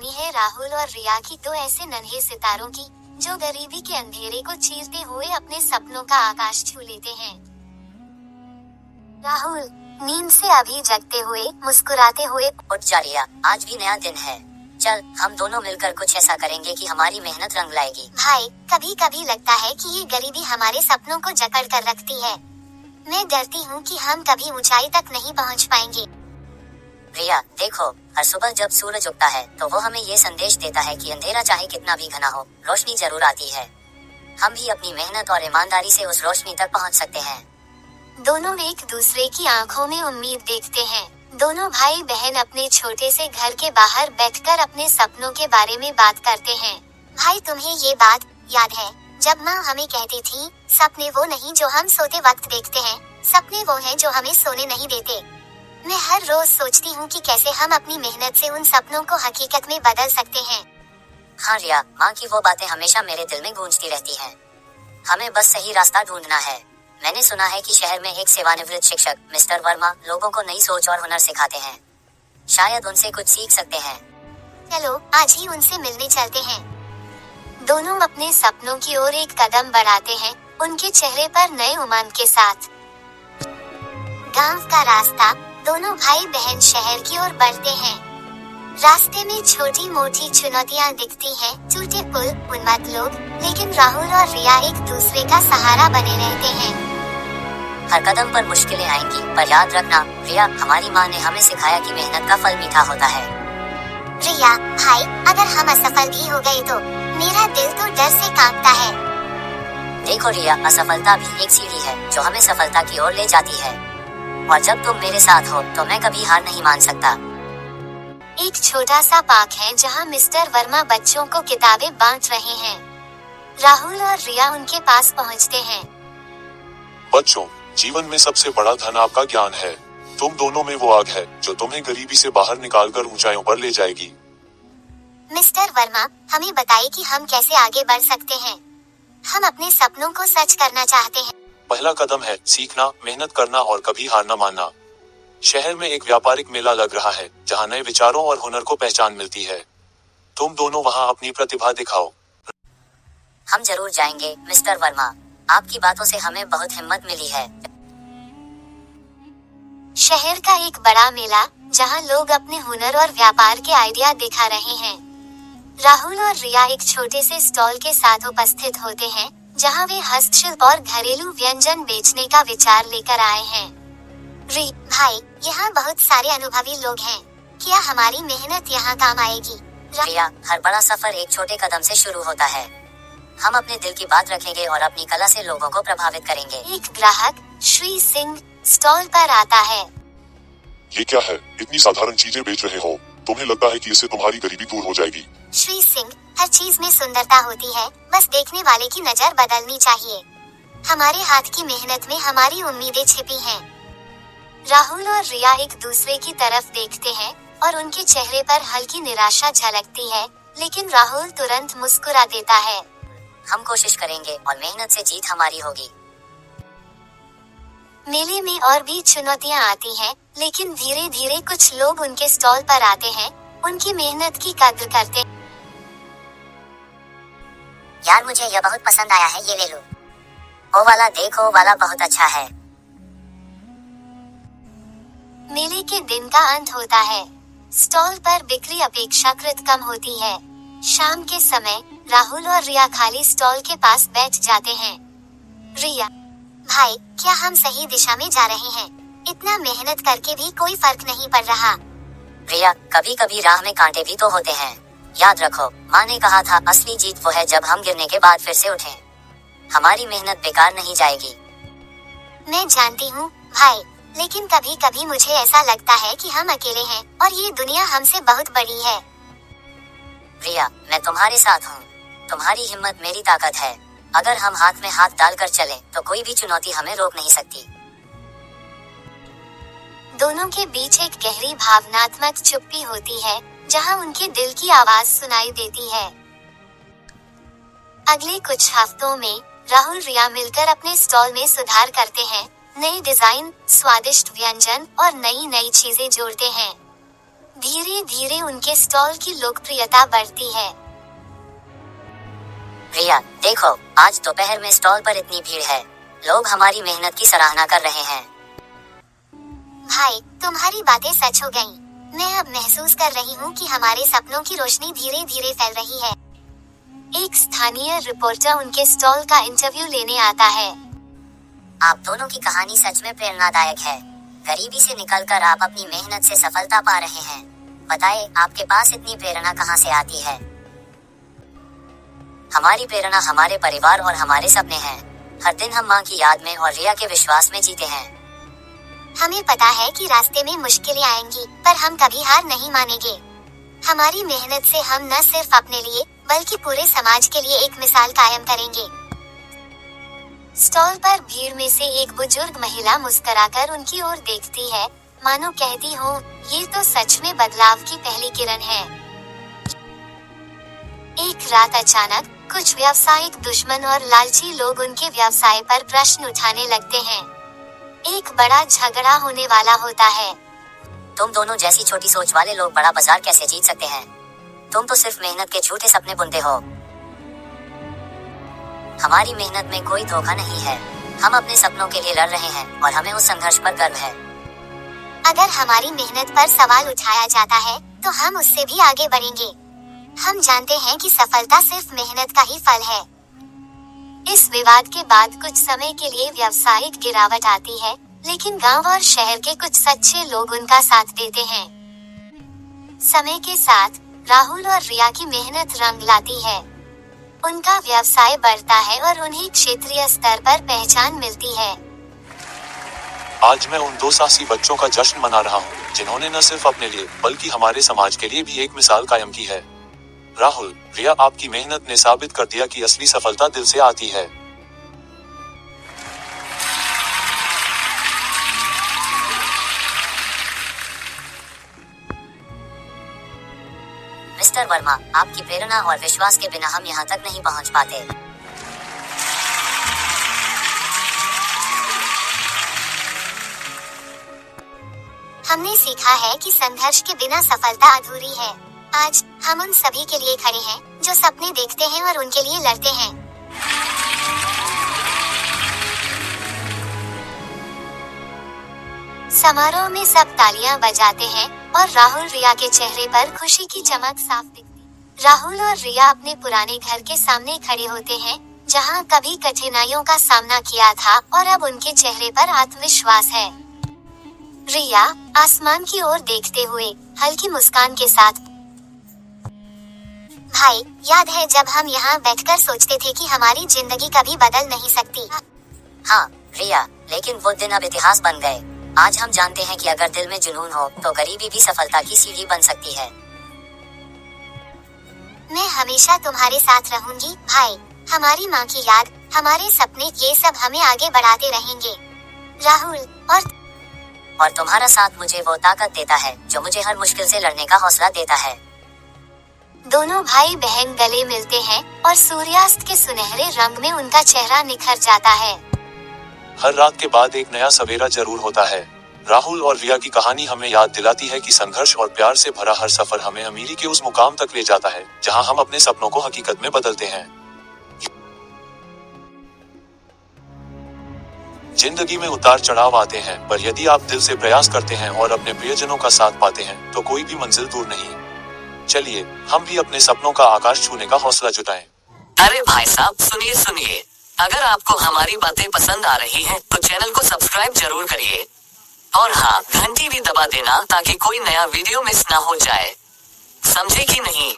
कहानी है राहुल और रिया की, दो ऐसे नन्हे सितारों की जो गरीबी के अंधेरे को चीरते हुए अपने सपनों का आकाश छू लेते हैं। राहुल नींद से अभी जगते हुए मुस्कुराते हुए, उठ जा रिया, आज भी नया दिन है। चल हम दोनों मिलकर कुछ ऐसा करेंगे कि हमारी मेहनत रंग लाएगी। भाई कभी कभी लगता है कि ये गरीबी हमारे सपनों को जकड़ कर रखती है। मैं डरती हूँ कि हम कभी ऊंचाई तक नहीं पहुँच पाएंगे। रिया देखो, हर सुबह जब सूरज उगता है तो वो हमें ये संदेश देता है कि अंधेरा चाहे कितना भी घना हो, रोशनी जरूर आती है। हम भी अपनी मेहनत और ईमानदारी से उस रोशनी तक पहुंच सकते हैं। दोनों एक दूसरे की आंखों में उम्मीद देखते हैं। दोनों भाई बहन अपने छोटे से घर के बाहर बैठकर अपने सपनों के बारे में बात करते हैं। भाई तुम्हें ये बात याद है जब माँ हमें कहती थी, सपने वो नहीं जो हम सोते वक्त देखते हैं, सपने वो हैं जो हमें सोने नहीं देते। मैं हर रोज सोचती हूँ कि कैसे हम अपनी मेहनत से उन सपनों को हकीकत में बदल सकते हैं। हाँ रिया, माँ की वो बातें हमेशा मेरे दिल में गूंजती रहती हैं। हमें बस सही रास्ता ढूंढना है। मैंने सुना है कि शहर में एक सेवानिवृत्त शिक्षक मिस्टर वर्मा लोगों को नई सोच और हुनर सिखाते हैं। शायद उनसे कुछ सीख सकते हैं। चलो आज ही उनसे मिलने चलते हैं। दोनों अपने सपनों की ओर एक कदम बढ़ाते हैं, उनके चेहरे पर नए उमंग के साथ। गांव का रास्ता, दोनों भाई बहन शहर की ओर बढ़ते हैं। रास्ते में छोटी मोटी चुनौतियां दिखती हैं, टूटे पुल, उन्मत्त लोग, लेकिन राहुल और रिया एक दूसरे का सहारा बने रहते हैं। हर कदम पर मुश्किलें आएंगी, पर याद रखना रिया, हमारी माँ ने हमें सिखाया कि मेहनत का फल मीठा होता है। रिया भाई, अगर हम असफल भी हो गए तो मेरा दिल तो डर से कांपता है। देखो रिया, असफलता भी एक सीढ़ी है जो हमें सफलता की ओर ले जाती है, और जब तुम मेरे साथ हो तो मैं कभी हार नहीं मान सकता। एक छोटा सा पार्क है जहाँ मिस्टर वर्मा बच्चों को किताबें बांट रहे हैं। राहुल और रिया उनके पास पहुँचते हैं। बच्चों, जीवन में सबसे बड़ा धन आपका ज्ञान है। तुम दोनों में वो आग है जो तुम्हें गरीबी से बाहर निकालकर ऊंचाइयों पर ले जाएगी। मिस्टर वर्मा, हमें बताइए कि हम कैसे आगे बढ़ सकते हैं। हम अपने सपनों को सच करना चाहते हैं। पहला कदम है सीखना, मेहनत करना और कभी हार न मानना। शहर में एक व्यापारिक मेला लग रहा है जहां नए विचारों और हुनर को पहचान मिलती है। तुम दोनों वहां अपनी प्रतिभा दिखाओ। हम जरूर जाएंगे मिस्टर वर्मा, आपकी बातों से हमें बहुत हिम्मत मिली है। शहर का एक बड़ा मेला जहां लोग अपने हुनर और व्यापार के आइडिया दिखा रहे हैं। राहुल और रिया एक छोटे से स्टॉल के साथ उपस्थित होते हैं जहां वे हस्तशिल्प और घरेलू व्यंजन बेचने का विचार लेकर आए हैं। भाई, यहाँ बहुत सारे अनुभवी लोग हैं। क्या हमारी मेहनत यहाँ काम आएगी? रिया, हर बड़ा सफर एक छोटे कदम से शुरू होता है। हम अपने दिल की बात रखेंगे और अपनी कला से लोगों को प्रभावित करेंगे। एक ग्राहक श्री सिंह स्टॉल पर आता है। ये क्या है? इतनी साधारण चीजें बेच रहे हो, तुम्हें लगता है कि इससे तुम्हारी गरीबी दूर हो जाएगी? श्री सिंह, हर चीज में सुंदरता होती है, बस देखने वाले की नजर बदलनी चाहिए। हमारे हाथ की मेहनत में हमारी उम्मीदें छिपी हैं। राहुल और रिया एक दूसरे की तरफ देखते हैं और उनके चेहरे पर हल्की निराशा झलकती है, लेकिन राहुल तुरंत मुस्कुरा देता है। हम कोशिश करेंगे और मेहनत से जीत हमारी होगी। मेले में और भी चुनौतियां आती हैं, लेकिन धीरे धीरे कुछ लोग उनके स्टॉल पर आते हैं, उनकी मेहनत की कद्र करते हैं। यार मुझे यह बहुत पसंद आया है, ये ले लो। ओ वाला देखो, वाला बहुत अच्छा है। मेले के दिन का अंत होता है। स्टॉल पर बिक्री अपेक्षाकृत कम होती है। शाम के समय राहुल और रिया खाली स्टॉल के पास बैठ जाते हैं। रिया भाई, क्या हम सही दिशा में जा रहे हैं? इतना मेहनत करके भी कोई फर्क नहीं पड़ रहा। रिया, कभी कभी राह में कांटे भी तो होते हैं। याद रखो, माँ ने कहा था असली जीत वो है जब हम गिरने के बाद फिर से उठें। हमारी मेहनत बेकार नहीं जाएगी। मैं जानती हूँ भाई, लेकिन कभी कभी मुझे ऐसा लगता है कि हम अकेले हैं और ये दुनिया हमसे बहुत बड़ी है। रिया, मैं तुम्हारे साथ हूँ। तुम्हारी हिम्मत मेरी ताकत है। अगर हम हाथ में हाथ डालकर चलें, तो कोई भी चुनौती हमें रोक नहीं सकती। दोनों के बीच एक गहरी भावनात्मक चुप्पी होती है, जहां उनके दिल की आवाज सुनाई देती है। अगले कुछ हफ्तों में राहुल रिया मिलकर अपने स्टॉल में सुधार करते हैं, नए डिजाइन, स्वादिष्ट व्यंजन और नई नई चीजें जोड़ते हैं। धीरे धीरे उनके स्टॉल की लोकप्रियता बढ़ती है। रिया, देखो, आज दोपहर में स्टॉल पर इतनी भीड़ है। लोग हमारी मेहनत की सराहना कर रहे हैं। भाई, तुम्हारी बातें सच हो गईं। मैं अब महसूस कर रही हूँ कि हमारे सपनों की रोशनी धीरे धीरे फैल रही है। एक स्थानीय रिपोर्टर उनके स्टॉल का इंटरव्यू लेने आता है। आप दोनों की कहानी सच में प्रेरणादायक है। गरीबी से निकलकर आप अपनी मेहनत से सफलता पा रहे हैं। बताएं, आपके पास इतनी प्रेरणा कहाँ से आती है? हमारी प्रेरणा हमारे परिवार और हमारे सपने हैं। हर दिन हम माँ की याद में और रिया के विश्वास में जीते हैं। हमें पता है कि रास्ते में मुश्किलें आएंगी, पर हम कभी हार नहीं मानेंगे। हमारी मेहनत से हम न सिर्फ अपने लिए बल्कि पूरे समाज के लिए एक मिसाल कायम करेंगे। स्टॉल पर भीड़ में से एक बुजुर्ग महिला मुस्कुराकर उनकी ओर देखती है, मानो कहती हो, ये तो सच में बदलाव की पहली किरण है। एक रात अचानक कुछ व्यावसायिक दुश्मन और लालची लोग उनके व्यवसाय पर प्रश्न उठाने लगते हैं। एक बड़ा झगड़ा होने वाला होता है। तुम दोनों जैसी छोटी सोच वाले लोग बड़ा बाजार कैसे जीत सकते हैं? तुम तो सिर्फ मेहनत के झूठे सपने बुनते हो। हमारी मेहनत में कोई धोखा नहीं है। हम अपने सपनों के लिए लड़ रहे हैं और हमें उस संघर्ष पर गर्व है। अगर हमारी मेहनत पर सवाल उठाया जाता है तो हम उससे भी आगे बढ़ेंगे। हम जानते हैं कि सफलता सिर्फ मेहनत का ही फल है। इस विवाद के बाद कुछ समय के लिए व्यावसायिक गिरावट आती है, लेकिन गांव और शहर के कुछ सच्चे लोग उनका साथ देते हैं। समय के साथ राहुल और रिया की मेहनत रंग लाती है। उनका व्यवसाय बढ़ता है और उन्हें क्षेत्रीय स्तर पर पहचान मिलती है। आज मैं उन दो साहसी बच्चों का जश्न मना रहा हूँ, जिन्होंने न सिर्फ अपने लिए बल्कि हमारे समाज के लिए भी एक मिसाल कायम की है। राहुल, रिया, आपकी मेहनत ने साबित कर दिया कि असली सफलता दिल से आती है। मिस्टर वर्मा, आपकी प्रेरणा और विश्वास के बिना हम यहाँ तक नहीं पहुँच पाते। हमने सीखा है कि संघर्ष के बिना सफलता अधूरी है। आज हम उन सभी के लिए खड़े हैं जो सपने देखते हैं और उनके लिए लड़ते हैं। समारोह में सब तालियां बजाते हैं और राहुल रिया के चेहरे पर खुशी की चमक साफ दिखती। राहुल और रिया अपने पुराने घर के सामने खड़े होते हैं, जहां कभी कठिनाइयों का सामना किया था, और अब उनके चेहरे पर आत्मविश्वास है। रिया आसमान की ओर देखते हुए हल्की मुस्कान के साथ, भाई, याद है जब हम यहाँ बैठकर सोचते थे कि हमारी जिंदगी कभी बदल नहीं सकती? हाँ रिया, लेकिन वो दिन अब इतिहास बन गए। आज हम जानते हैं कि अगर दिल में जुनून हो तो गरीबी भी सफलता की सीढ़ी बन सकती है। मैं हमेशा तुम्हारे साथ रहूंगी भाई। हमारी माँ की याद, हमारे सपने, ये सब हमें आगे बढ़ाते रहेंगे। राहुल, और तुम्हारा साथ मुझे वो ताकत देता है जो मुझे हर मुश्किल से लड़ने का हौसला देता है। दोनों भाई बहन गले मिलते हैं और सूर्यास्त के सुनहरे रंग में उनका चेहरा निखर जाता है। हर रात के बाद एक नया सवेरा जरूर होता है। राहुल और रिया की कहानी हमें याद दिलाती है कि संघर्ष और प्यार से भरा हर सफर हमें अमीरी के उस मुकाम तक ले जाता है जहां हम अपने सपनों को हकीकत में बदलते हैं। जिंदगी में उतार चढ़ाव आते हैं, पर यदि आप दिल से प्रयास करते हैं और अपने प्रियजनों का साथ पाते हैं तो कोई भी मंजिल दूर नहीं। चलिए हम भी अपने सपनों का आकाश छूने का हौसला जुटाएं। अरे भाई साहब, सुनिए, अगर आपको हमारी बातें पसंद आ रही हैं तो चैनल को सब्सक्राइब जरूर करिए, और हाँ, घंटी भी दबा देना ताकि कोई नया वीडियो मिस ना हो जाए। समझे कि नहीं?